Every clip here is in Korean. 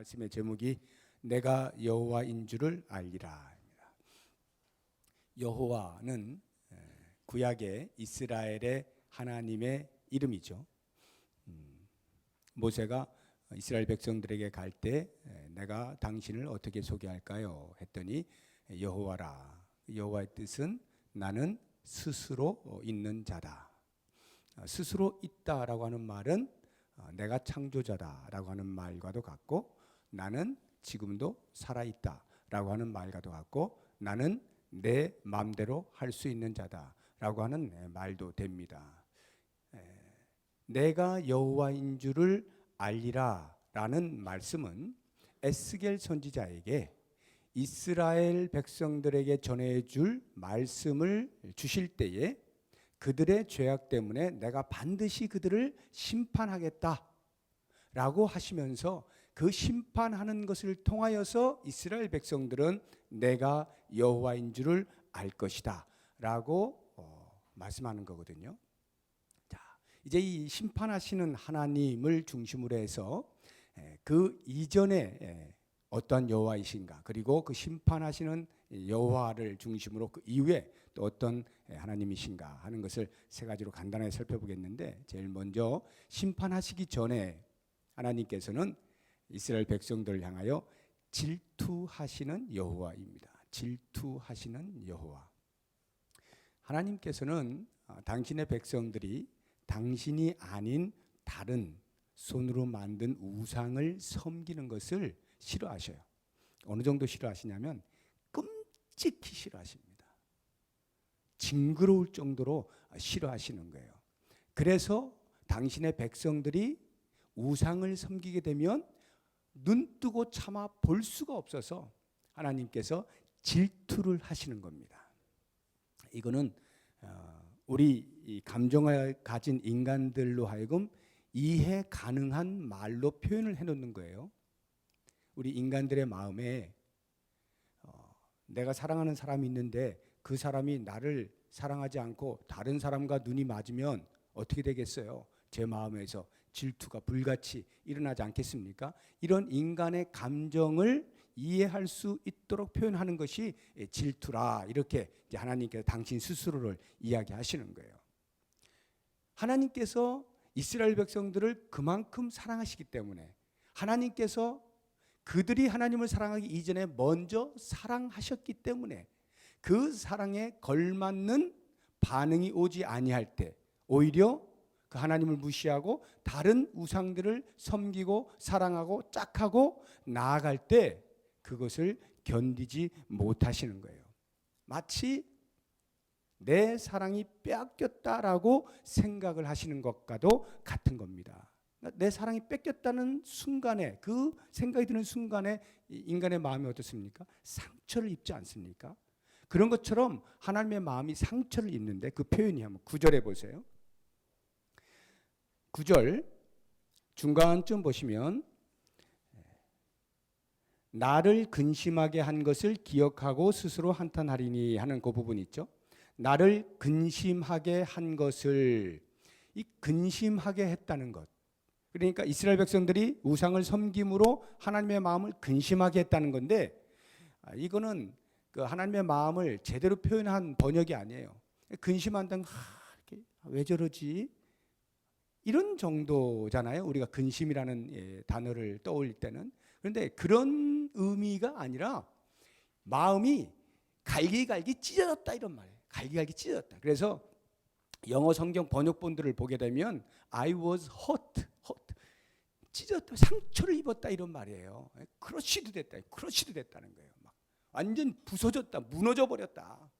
말씀의 제목이 내가 여호와인 줄을 알리라. 여호와는 구약의 이스라엘의 하나님의 이름이죠. 모세가 이스라엘 백성들에게 갈 때 내가 당신을 어떻게 소개할까요? 했더니 여호와라. 여호와의 뜻은 나는 스스로 있는 자다. 스스로 있다라고 하는 말은 내가 창조자다라고 하는 말과도 같고, 나는 지금도 살아있다라고 하는 말과도 같고, 나는 내 마음대로 할 수 있는 자다라고 하는 말도 됩니다. 내가 여호와인 줄을 알리라라는 말씀은 에스겔 선지자에게 이스라엘 백성들에게 전해줄 말씀을 주실 때에 그들의 죄악 때문에 내가 반드시 그들을 심판하겠다라고 하시면서 그 심판하는 것을 통하여서 이스라엘 백성들은 내가 여호와인 줄을 알 것이다 라고 말씀하는 거거든요. 자, 이제 이 심판하시는 하나님을 중심으로 해서 그 이전에 어떤 여호와이신가, 그리고 그 심판하시는 여호와를 중심으로 그 이후에 또 어떤 하나님이신가 하는 것을 세 가지로 간단하게 살펴보겠는데, 제일 먼저 심판하시기 전에 하나님께서는 이스라엘 백성들을 향하여 질투하시는 여호와입니다. 질투하시는 여호와. 하나님께서는 당신의 백성들이 당신이 아닌 다른 손으로 만든 우상을 섬기는 것을 싫어하셔요. 어느 정도 싫어하시냐면 끔찍히 싫어하십니다. 징그러울 정도로 싫어하시는 거예요. 그래서 당신의 백성들이 우상을 섬기게 되면 눈 뜨고 참아 볼 수가 없어서 하나님께서 질투를 하시는 겁니다. 이거는 우리 감정을 가진 인간들로 하여금 이해 가능한 말로 표현을 해놓는 거예요. 우리 인간들의 마음에 내가 사랑하는 사람이 있는데 그 사람이 나를 사랑하지 않고 다른 사람과 눈이 맞으면 어떻게 되겠어요? 제 마음에서 질투가 불같이 일어나지 않겠습니까? 이런 인간의 감정을 이해할 수 있도록 표현하는 것이 질투라, 이렇게 이제 하나님께서 당신 스스로를 이야기하시는 거예요. 하나님께서 이스라엘 백성들을 그만큼 사랑하시기 때문에 하나님께서 그들이 하나님을 사랑하기 이전에 먼저 사랑하셨기 때문에 그 사랑에 걸맞는 반응이 오지 아니할 때 오히려 그 하나님을 무시하고 다른 우상들을 섬기고 사랑하고 짝하고 나아갈 때 그것을 견디지 못하시는 거예요. 마치 내 사랑이 빼앗겼다라고 생각을 하시는 것과도 같은 겁니다. 내 사랑이 뺏겼다는 순간에, 그 생각이 드는 순간에 인간의 마음이 어떻습니까? 상처를 입지 않습니까? 그런 것처럼 하나님의 마음이 상처를 입는데, 그 표현이 한번 9절에 보세요. 9절 중간쯤 보시면 나를 근심하게 한 것을 기억하고 스스로 한탄하리니 하는 그 부분 있죠. 나를 근심하게 한 것을, 이 근심하게 했다는 것, 그러니까 이스라엘 백성들이 우상을 섬김으로 하나님의 마음을 근심하게 했다는 건데, 이거는 그 하나님의 마음을 제대로 표현한 번역이 아니에요. 근심한다는 이렇게 왜 저러지? 이런 정도잖아요. 우리가 근심이라는 단어를 떠올릴 때는. 그런데 그런 의미가 아니라 마음이 갈기갈기 찢어졌다, 이런 말이에요. 갈기갈기 찢어졌다. 그래서 영어 성경 번역본들을 보게 되면 I was hurt, 찢어졌다, 상처를 입었다, 이런 말이에요. 크러쉬도 됐다, 크러쉬도 됐다는 거예요. 막 완전 부서졌다, 무너져 버렸다.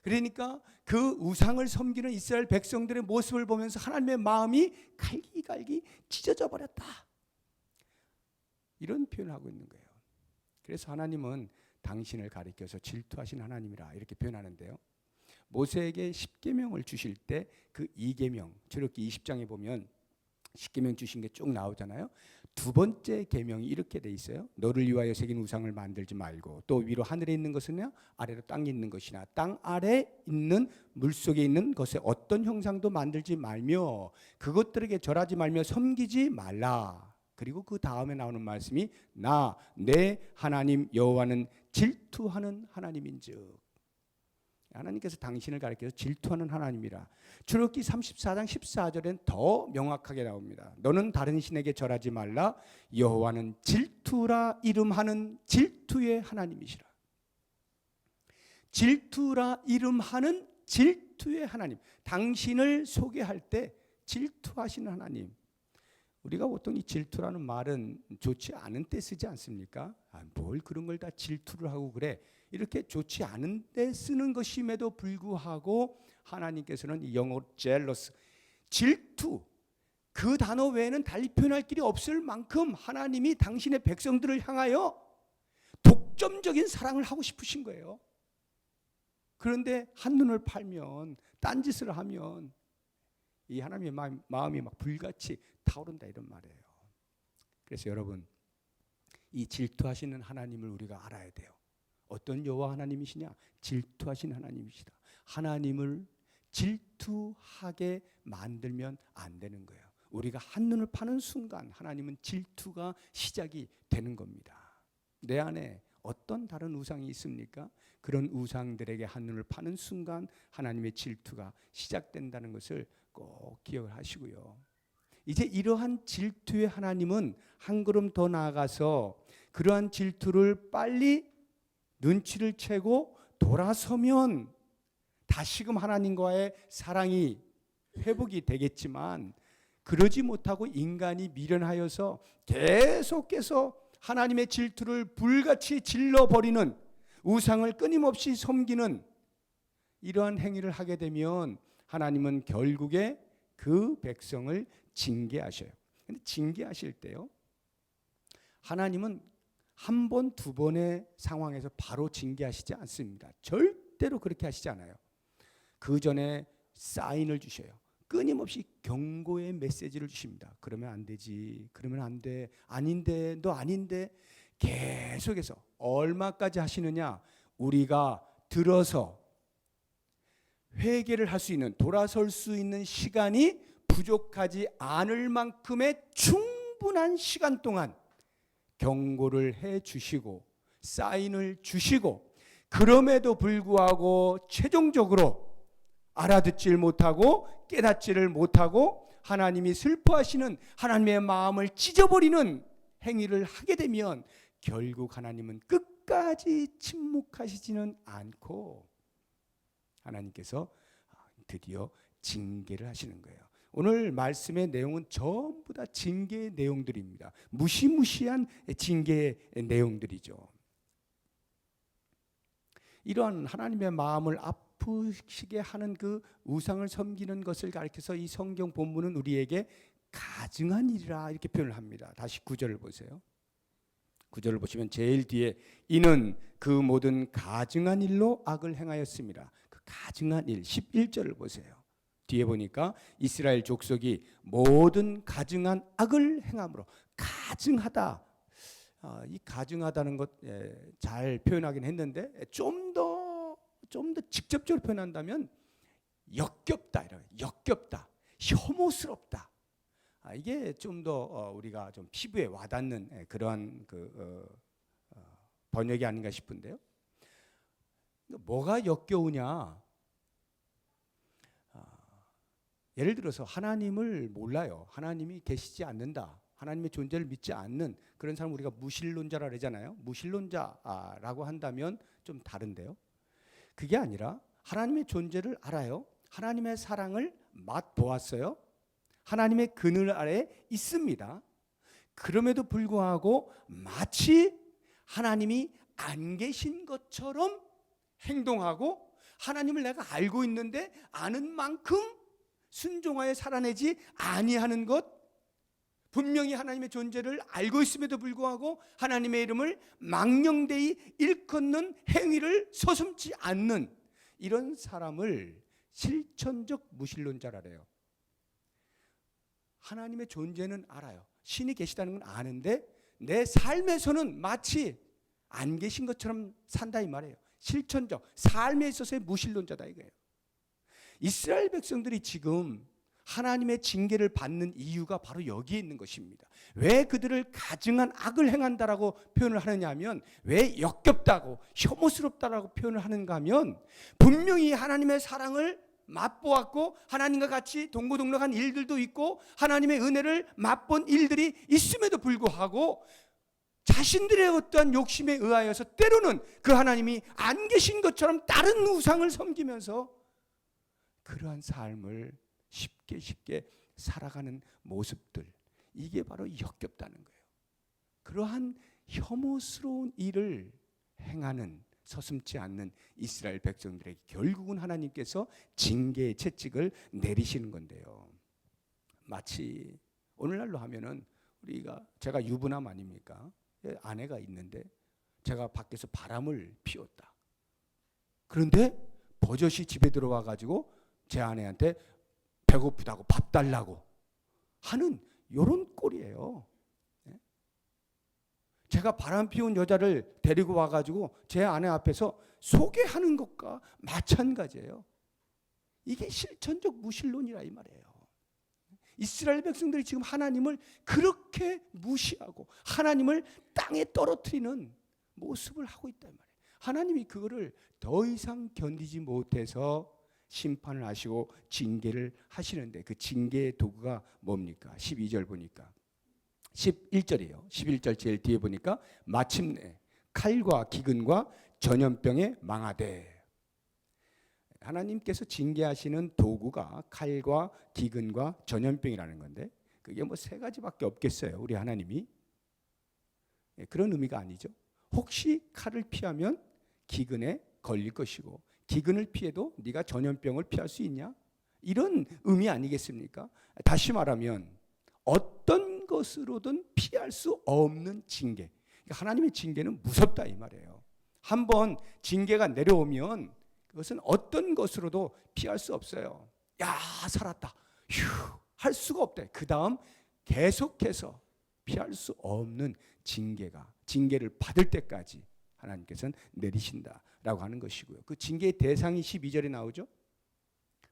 그러니까 그 우상을 섬기는 이스라엘 백성들의 모습을 보면서 하나님의 마음이 갈기갈기 찢어져 버렸다, 이런 표현을 하고 있는 거예요. 그래서 하나님은 당신을 가리켜서 질투하신 하나님이라 이렇게 표현하는데요. 모세에게 10계명을 주실 때 그 2계명, 출애굽기 20장에 보면 10계명 주신 게 쭉 나오잖아요. 두 번째 계명이 이렇게 돼 있어요. 너를 위하여 새긴 우상을 만들지 말고, 또 위로 하늘에 있는 것이나 아래로 땅에 있는 것이나 땅 아래 있는 물속에 있는 것에 어떤 형상도 만들지 말며 그것들에게 절하지 말며 섬기지 말라. 그리고 그 다음에 나오는 말씀이 나 내 하나님 여호와는 질투하는 하나님인즉. 하나님께서 당신을 가리켜서 질투하는 하나님이라. 출애굽기 34장 14절엔 더 명확하게 나옵니다. 너는 다른 신에게 절하지 말라. 여호와는 질투라 이름하는 질투의 하나님이시라. 질투라 이름하는 질투의 하나님. 당신을 소개할 때 질투하시는 하나님. 우리가 보통 이 질투라는 말은 좋지 않은 때 쓰지 않습니까? 뭘 그런 걸 다 질투를 하고 그래. 이렇게 좋지 않은 때 쓰는 것임에도 불구하고 하나님께서는 이 영어로 jealous, 질투, 그 단어 외에는 달리 표현할 길이 없을 만큼 하나님이 당신의 백성들을 향하여 독점적인 사랑을 하고 싶으신 거예요. 그런데 한눈을 팔면, 딴짓을 하면 이 하나님의 마음이 막 불같이 타오른다 이런 말이에요. 그래서 여러분, 이 질투하시는 하나님을 우리가 알아야 돼요. 어떤 여호와 하나님이시냐? 질투하시는 하나님이시다. 하나님을 질투하게 만들면 안 되는 거예요. 우리가 한눈을 파는 순간 하나님은 질투가 시작이 되는 겁니다. 내 안에 어떤 다른 우상이 있습니까? 그런 우상들에게 한눈을 파는 순간 하나님의 질투가 시작된다는 것을 꼭 기억을 하시고요. 이제 이러한 질투의 하나님은 한 걸음 더 나아가서 그러한 질투를 빨리 눈치를 채고 돌아서면 다시금 하나님과의 사랑이 회복이 되겠지만, 그러지 못하고 인간이 미련하여서 계속해서 하나님의 질투를 불같이 질러버리는, 우상을 끊임없이 섬기는 이러한 행위를 하게 되면 하나님은 결국에 그 백성을 징계하셔요. 근데 징계하실 때요, 하나님은 한 번, 두 번의 상황에서 바로 징계하시지 않습니다. 절대로 그렇게 하시지 않아요. 그 전에 사인을 주셔요. 끊임없이 경고의 메시지를 주십니다. 그러면 안 되지. 그러면 안 돼. 아닌데. 너 아닌데. 계속해서 얼마까지 하시느냐? 우리가 들어서 회개를 할 수 있는, 돌아설 수 있는 시간이 부족하지 않을 만큼의 충분한 시간 동안 경고를 해 주시고 사인을 주시고, 그럼에도 불구하고 최종적으로 알아듣질 못하고 깨닫지를 못하고 하나님이 슬퍼하시는, 하나님의 마음을 찢어버리는 행위를 하게 되면 결국 하나님은 끝까지 침묵하시지는 않고 하나님께서 드디어 징계를 하시는 거예요. 오늘 말씀의 내용은 전부 다 징계의 내용들입니다. 무시무시한 징계의 내용들이죠. 이러한 하나님의 마음을 아프시게 하는 그 우상을 섬기는 것을 가리켜서 이 성경 본문은 우리에게 가증한 일이라 이렇게 표현을 합니다. 다시 9절을 보세요. 9절을 보시면 제일 뒤에 이는 그 모든 가증한 일로 악을 행하였습니다. 그 가증한 일 11절을 보세요. 뒤에 보니까 이스라엘 족속이 모든 가증한 악을 행함으로, 가증하다, 이 가증하다는 것 잘 표현하긴 했는데 좀 더 직접적으로 표현한다면 역겹다, 이런 역겹다, 혐오스럽다. 이게 좀 더 우리가 좀 피부에 와닿는 그러한 번역이 아닌가 싶은데요. 뭐가 역겨우냐? 예를 들어서 하나님을 몰라요. 하나님이 계시지 않는다. 하나님의 존재를 믿지 않는 그런 사람 우리가 무신론자라 그러잖아요. 무신론자라고 한다면 좀 다른데요. 그게 아니라 하나님의 존재를 알아요. 하나님의 사랑을 맛보았어요. 하나님의 그늘 아래 있습니다. 그럼에도 불구하고 마치 하나님이 안 계신 것처럼 행동하고, 하나님을 내가 알고 있는데 아는 만큼 순종하여 살아내지 아니하는 것, 분명히 하나님의 존재를 알고 있음에도 불구하고 하나님의 이름을 망령되이 일컫는 행위를 서슴지 않는 이런 사람을 실천적 무신론자라래요. 하나님의 존재는 알아요. 신이 계시다는 건 아는데 내 삶에서는 마치 안 계신 것처럼 산다 이 말이에요. 실천적 삶에 있어서의 무신론자다 이거예요. 이스라엘 백성들이 지금 하나님의 징계를 받는 이유가 바로 여기에 있는 것입니다. 왜 그들을 가증한 악을 행한다라고 표현을 하느냐 하면, 왜 역겹다고 혐오스럽다라고 표현을 하는가 하면, 분명히 하나님의 사랑을 맛보았고 하나님과 같이 동고동락한 일들도 있고 하나님의 은혜를 맛본 일들이 있음에도 불구하고 자신들의 어떠한 욕심에 의하여서 때로는 그 하나님이 안 계신 것처럼 다른 우상을 섬기면서 그러한 삶을 쉽게 살아가는 모습들, 이게 바로 역겹다는 거예요. 그러한 혐오스러운 일을 행하는, 서슴지 않는 이스라엘 백성들에게 결국은 하나님께서 징계의 채찍을 내리시는 건데요. 마치 오늘날로 하면은 제가 유부남 아닙니까? 아내가 있는데 제가 밖에서 바람을 피웠다. 그런데 버젓이 집에 들어와 가지고 제 아내한테 배고프다고 밥 달라고 하는 이런 꼴이에요. 제가 바람 피운 여자를 데리고 와가지고 제 아내 앞에서 소개하는 것과 마찬가지예요. 이게 실천적 무신론이라 이 말이에요. 이스라엘 백성들이 지금 하나님을 그렇게 무시하고 하나님을 땅에 떨어뜨리는 모습을 하고 있단 말이에요. 하나님이 그거를 더 이상 견디지 못해서 심판을 하시고 징계를 하시는데, 그 징계의 도구가 뭡니까? 12절 보니까 11절이에요. 11절 제일 뒤에 보니까 마침내 칼과 기근과 전염병에 망하되. 하나님께서 징계하시는 도구가 칼과 기근과 전염병이라는 건데, 그게 뭐 세 가지밖에 없겠어요, 우리 하나님이? 그런 의미가 아니죠. 혹시 칼을 피하면 기근에 걸릴 것이고, 기근을 피해도 네가 전염병을 피할 수 있냐? 이런 의미 아니겠습니까? 다시 말하면 어떤 것으로든 피할 수 없는 징계. 하나님의 징계는 무섭다 이 말이에요. 한번 징계가 내려오면 그것은 어떤 것으로도 피할 수 없어요. 야, 살았다. 휴, 할 수가 없대. 그 다음 계속해서 피할 수 없는 징계를 받을 때까지 하나님께서는 내리신다라고 하는 것이고요. 그 징계의 대상이 12절에 나오죠.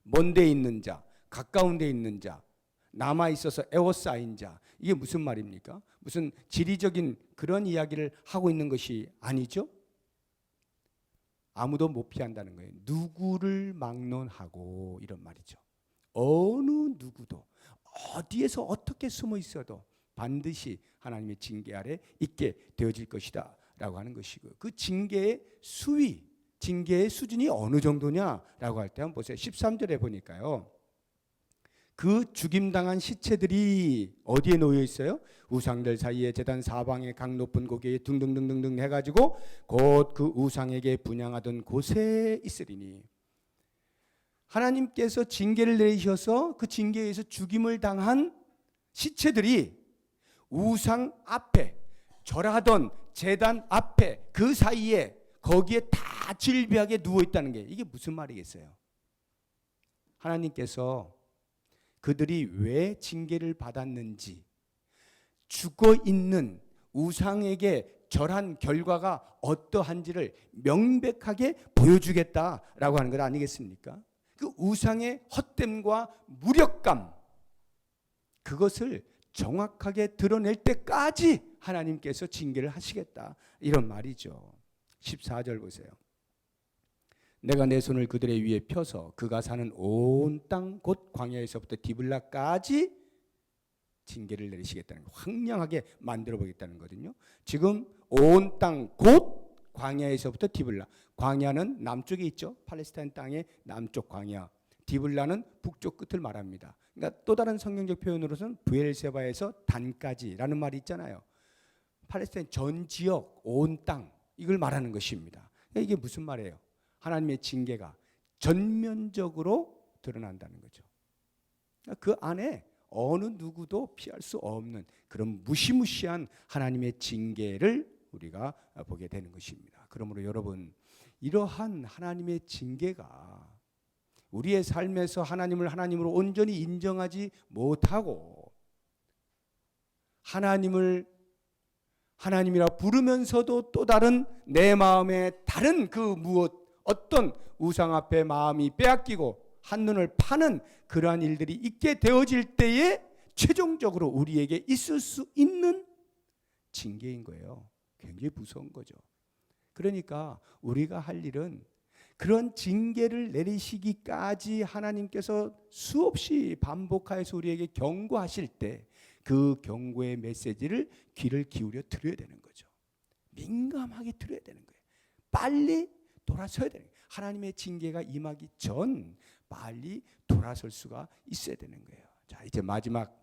먼 데 있는 자, 가까운 데 있는 자, 남아 있어서 에워싸인 자. 이게 무슨 말입니까? 무슨 지리적인 그런 이야기를 하고 있는 것이 아니죠. 아무도 못 피한다는 거예요. 누구를 막론하고 이런 말이죠. 어느 누구도 어디에서 어떻게 숨어 있어도 반드시 하나님의 징계 아래 있게 되어질 것이다 라고 하는 것이고요. 그 징계의 수위, 징계의 수준이 어느 정도냐라고 할 때 한번 보세요. 13절에 보니까요. 그 죽임당한 시체들이 어디에 놓여 있어요? 우상들 사이에 제단 사방에 각 높은 고개에 등등등등등 해가지고 곧 그 우상에게 분향하던 곳에 있으리니. 하나님께서 징계를 내리셔서 그 징계에 의해서 죽임을 당한 시체들이 우상 앞에, 절하던 제단 앞에, 그 사이에, 거기에 다 질비하게 누워있다는 게 이게 무슨 말이겠어요? 하나님께서 그들이 왜 징계를 받았는지, 죽어있는 우상에게 절한 결과가 어떠한지를 명백하게 보여주겠다라고 하는 것 아니겠습니까? 그 우상의 헛됨과 무력감, 그것을 정확하게 드러낼 때까지 하나님께서 징계를 하시겠다, 이런 말이죠. 14절 보세요. 내가 내 손을 그들의 위에 펴서 그가 사는 온 땅 곧 광야에서부터 디블라까지 징계를 내리시겠다는 거, 황량하게 만들어 보겠다는 거거든요. 지금 온 땅 곧 광야에서부터 디블라, 광야는 남쪽에 있죠. 팔레스타인 땅의 남쪽 광야, 디블라는 북쪽 끝을 말합니다. 그러니까 또 다른 성경적 표현으로서는 브엘세바에서 단까지라는 말이 있잖아요. 팔레스타인 전 지역, 온 땅, 이걸 말하는 것입니다. 그러니까 이게 무슨 말이에요? 하나님의 징계가 전면적으로 드러난다는 거죠. 그 안에 어느 누구도 피할 수 없는 그런 무시무시한 하나님의 징계를 우리가 보게 되는 것입니다. 그러므로 여러분, 이러한 하나님의 징계가 우리의 삶에서 하나님을 하나님으로 온전히 인정하지 못하고 하나님을 하나님이라 부르면서도 또 다른 내 마음에 다른 그 무엇, 어떤 우상 앞에 마음이 빼앗기고 한눈을 파는 그러한 일들이 있게 되어질 때에 최종적으로 우리에게 있을 수 있는 징계인 거예요. 굉장히 무서운 거죠. 그러니까 우리가 할 일은 그런 징계를 내리시기까지 하나님께서 수없이 반복하여서 우리에게 경고하실 때 그 경고의 메시지를 귀를 기울여 들어야 되는 거죠. 민감하게 들어야 되는 거예요. 빨리 돌아서야 되는 거예요. 하나님의 징계가 임하기 전 빨리 돌아설 수가 있어야 되는 거예요. 자, 이제 마지막,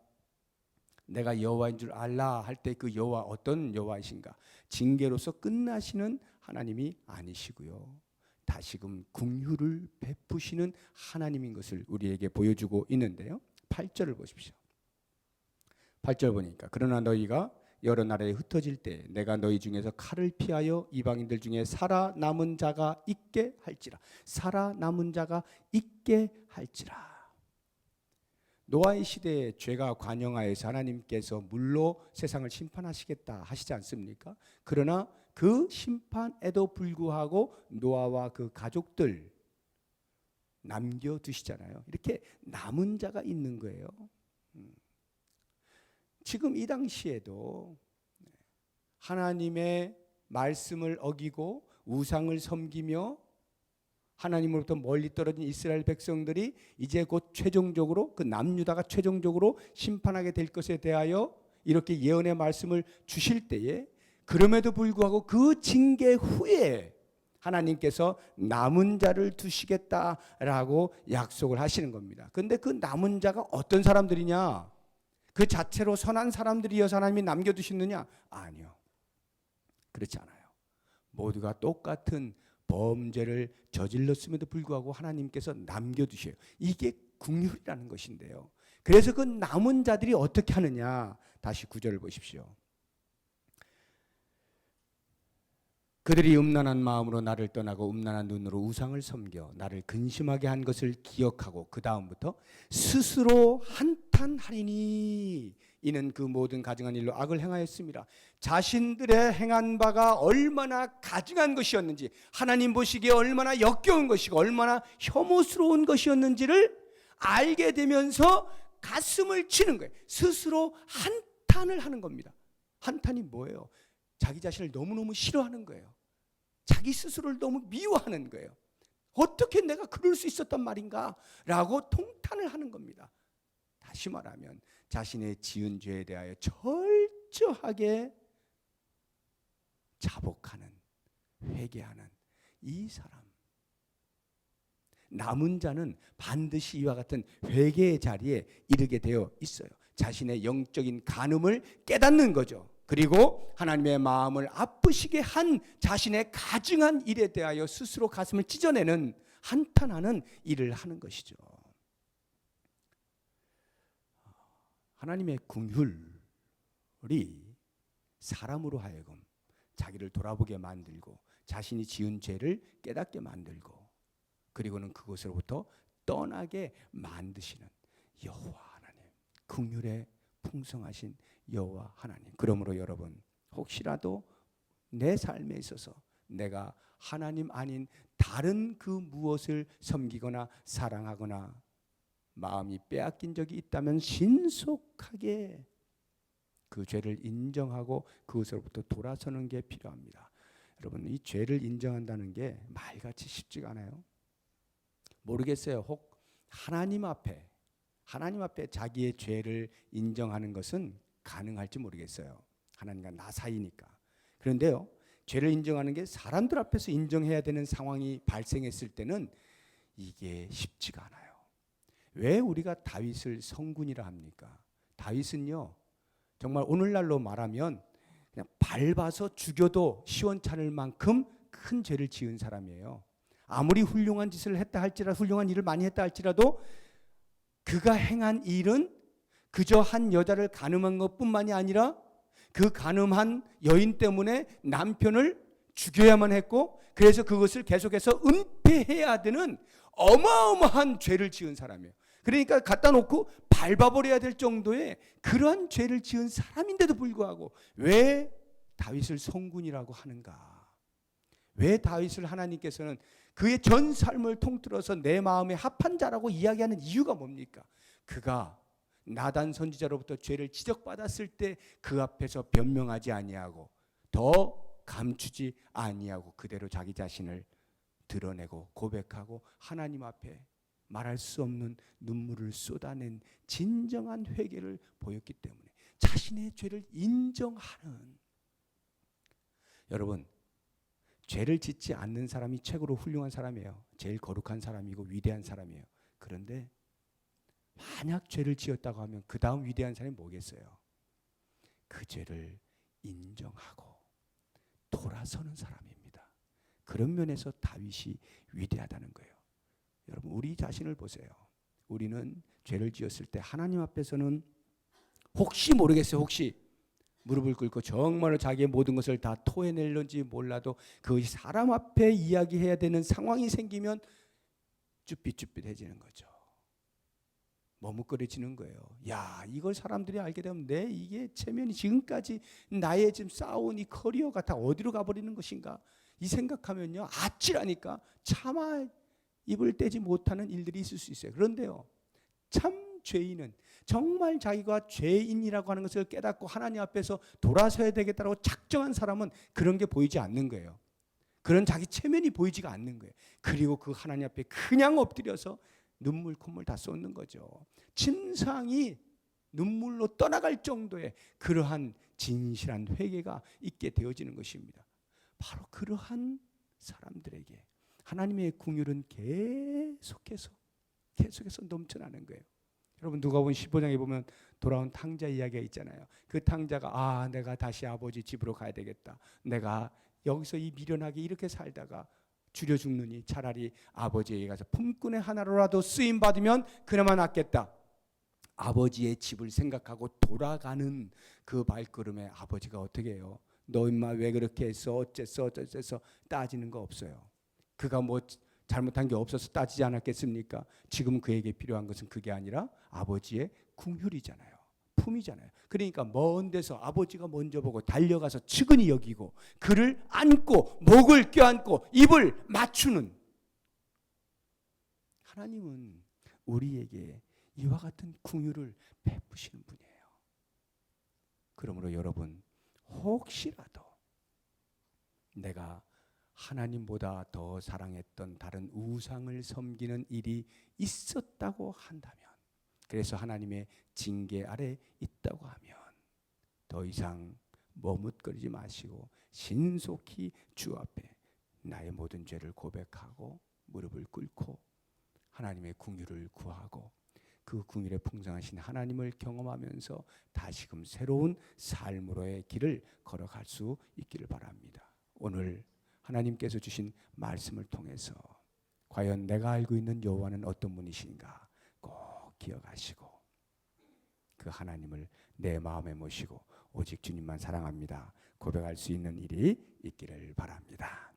내가 여호와인 줄 알라 할 때 그 여호와 어떤 여호와이신가? 징계로서 끝나시는 하나님이 아니시고요, 다시금 긍휼을 베푸시는 하나님인 것을 우리에게 보여주고 있는데요. 8절을 보십시오. 8절 보니까 그러나 너희가 여러 나라에 흩어질 때 내가 너희 중에서 칼을 피하여 이방인들 중에 살아남은 자가 있게 할지라. 살아남은 자가 있게 할지라. 노아의 시대에 죄가 관영하여서 하나님께서 물로 세상을 심판하시겠다 하시지 않습니까? 그러나 그 심판에도 불구하고 노아와 그 가족들 남겨두시잖아요. 이렇게 남은 자가 있는 거예요. 지금 이 당시에도 하나님의 말씀을 어기고 우상을 섬기며 하나님으로부터 멀리 떨어진 이스라엘 백성들이 이제 곧 최종적으로 그 남유다가 최종적으로 심판하게 될 것에 대하여 이렇게 예언의 말씀을 주실 때에, 그럼에도 불구하고 그 징계 후에 하나님께서 남은 자를 두시겠다라고 약속을 하시는 겁니다. 그런데 그 남은 자가 어떤 사람들이냐? 그 자체로 선한 사람들이어서 하나님이 남겨두시느냐? 아니요, 그렇지 않아요. 모두가 똑같은 범죄를 저질렀음에도 불구하고 하나님께서 남겨두셔요. 이게 긍휼이라는 것인데요. 그래서 그 남은 자들이 어떻게 하느냐? 다시 9절을 보십시오. 그들이 음란한 마음으로 나를 떠나고 음란한 눈으로 우상을 섬겨 나를 근심하게 한 것을 기억하고, 그 다음부터 스스로 한탄하리니 이는 그 모든 가증한 일로 악을 행하였습니다. 자신들의 행한 바가 얼마나 가증한 것이었는지, 하나님 보시기에 얼마나 역겨운 것이고 얼마나 혐오스러운 것이었는지를 알게 되면서 가슴을 치는 거예요. 스스로 한탄을 하는 겁니다. 한탄이 뭐예요? 자기 자신을 너무너무 싫어하는 거예요. 자기 스스로를 너무 미워하는 거예요. 어떻게 내가 그럴 수 있었단 말인가? 라고 통탄을 하는 겁니다. 다시 말하면 자신의 지은 죄에 대하여 철저하게 자복하는, 회개하는 이 사람. 남은 자는 반드시 이와 같은 회개의 자리에 이르게 되어 있어요. 자신의 영적인 간음을 깨닫는 거죠. 그리고 하나님의 마음을 아프시게 한 자신의 가증한 일에 대하여 스스로 가슴을 찢어내는, 한탄하는 일을 하는 것이죠. 하나님의 긍휼이 사람으로 하여금 자기를 돌아보게 만들고 자신이 지은 죄를 깨닫게 만들고, 그리고는 그것으로부터 떠나게 만드시는 여호와 하나님, 긍휼의 풍성하신 여호와 하나님. 그러므로 여러분, 혹시라도 내 삶에 있어서 내가 하나님 아닌 다른 그 무엇을 섬기거나 사랑하거나 마음이 빼앗긴 적이 있다면 신속하게 그 죄를 인정하고 그것으로부터 돌아서는 게 필요합니다. 여러분, 이 죄를 인정한다는 게 말같이 쉽지가 않아요. 모르겠어요. 혹 하나님 앞에 자기의 죄를 인정하는 것은 가능할지 모르겠어요. 하나님과 나 사이니까. 그런데요, 죄를 인정하는 게 사람들 앞에서 인정해야 되는 상황이 발생했을 때는 이게 쉽지가 않아요. 왜 우리가 다윗을 성군이라 합니까? 다윗은요, 정말 오늘날로 말하면 그냥 밟아서 죽여도 시원찮을 만큼 큰 죄를 지은 사람이에요. 아무리 훌륭한 짓을 했다 할지라도, 훌륭한 일을 많이 했다 할지라도 그가 행한 일은 그저 한 여자를 간음한 것뿐만이 아니라 그 간음한 여인 때문에 남편을 죽여야만 했고, 그래서 그것을 계속해서 은폐해야 되는 어마어마한 죄를 지은 사람이에요. 그러니까 갖다 놓고 밟아버려야 될 정도의 그러한 죄를 지은 사람인데도 불구하고 왜 다윗을 성군이라고 하는가? 왜 다윗을 하나님께서는 그의 전 삶을 통틀어서 내 마음에 합한 자라고 이야기하는 이유가 뭡니까? 그가 나단 선지자로부터 죄를 지적받았을 때 그 앞에서 변명하지 아니하고 더 감추지 아니하고 그대로 자기 자신을 드러내고 고백하고 하나님 앞에 말할 수 없는 눈물을 쏟아낸 진정한 회개를 보였기 때문에 자신의 죄를 인정하는, 여러분 죄를 짓지 않는 사람이 최고로 훌륭한 사람이에요. 제일 거룩한 사람이고 위대한 사람이에요. 그런데 만약 죄를 지었다고 하면 그 다음 위대한 사람이 뭐겠어요? 그 죄를 인정하고 돌아서는 사람입니다. 그런 면에서 다윗이 위대하다는 거예요. 여러분 우리 자신을 보세요. 우리는 죄를 지었을 때 하나님 앞에서는 혹시 모르겠어요. 혹시 무릎을 꿇고 정말로 자기의 모든 것을 다 토해낼는지 몰라도 그 사람 앞에 이야기해야 되는 상황이 생기면 쭈삣쭈삣해지는 거죠. 머뭇거려지는 거예요. 야, 이걸 사람들이 알게 되면 내 이게 체면이 지금까지 나의 지금 쌓아온 이 커리어가 다 어디로 가버리는 것인가, 이 생각하면요 아찔하니까 차마 입을 떼지 못하는 일들이 있을 수 있어요. 그런데요 참 죄인은 정말 자기가 죄인이라고 하는 것을 깨닫고 하나님 앞에서 돌아서야 되겠다고 작정한 사람은 그런 게 보이지 않는 거예요. 그런 자기 체면이 보이지가 않는 거예요. 그리고 그 하나님 앞에 그냥 엎드려서 눈물 콧물 다 쏟는 거죠. 침상이 눈물로 떠나갈 정도의 그러한 진실한 회개가 있게 되어지는 것입니다. 바로 그러한 사람들에게 하나님의 긍휼은 계속해서 넘쳐나는 거예요. 여러분 누가복음 15장에 보면 돌아온 탕자 이야기가 있잖아요. 그 탕자가 내가 다시 아버지 집으로 가야 되겠다. 내가 여기서 이 미련하게 이렇게 살다가 줄여 죽느니 차라리 아버지에게 가서 품꾼의 하나로라도 쓰임 받으면 그나마 낫겠다. 아버지의 집을 생각하고 돌아가는 그 발걸음에 아버지가 어떻게 해요? 너 임마 왜 그렇게 했어? 어째서 따지는 거 없어요. 그가 뭐 잘못한 게 없어서 따지지 않았겠습니까? 지금 그에게 필요한 것은 그게 아니라 아버지의 긍휼이잖아요. 품이잖아요. 그러니까 먼 데서 아버지가 먼저 보고 달려가서 측은히 여기고 그를 안고 목을 껴안고 입을 맞추는, 하나님은 우리에게 이와 같은 긍휼을 베푸시는 분이에요. 그러므로 여러분 혹시라도 내가 하나님보다 더 사랑했던 다른 우상을 섬기는 일이 있었다고 한다면, 그래서 하나님의 징계 아래 있다고 하면 더 이상 머뭇거리지 마시고 신속히 주 앞에 나의 모든 죄를 고백하고 무릎을 꿇고 하나님의 긍휼을 구하고 그 긍휼의 풍성하신 하나님을 경험하면서 다시금 새로운 삶으로의 길을 걸어갈 수 있기를 바랍니다. 오늘 하나님께서 주신 말씀을 통해서 과연 내가 알고 있는 여호와는 어떤 분이신가 꼭 기억하시고 그 하나님을 내 마음에 모시고 오직 주님만 사랑합니다 고백할 수 있는 일이 있기를 바랍니다.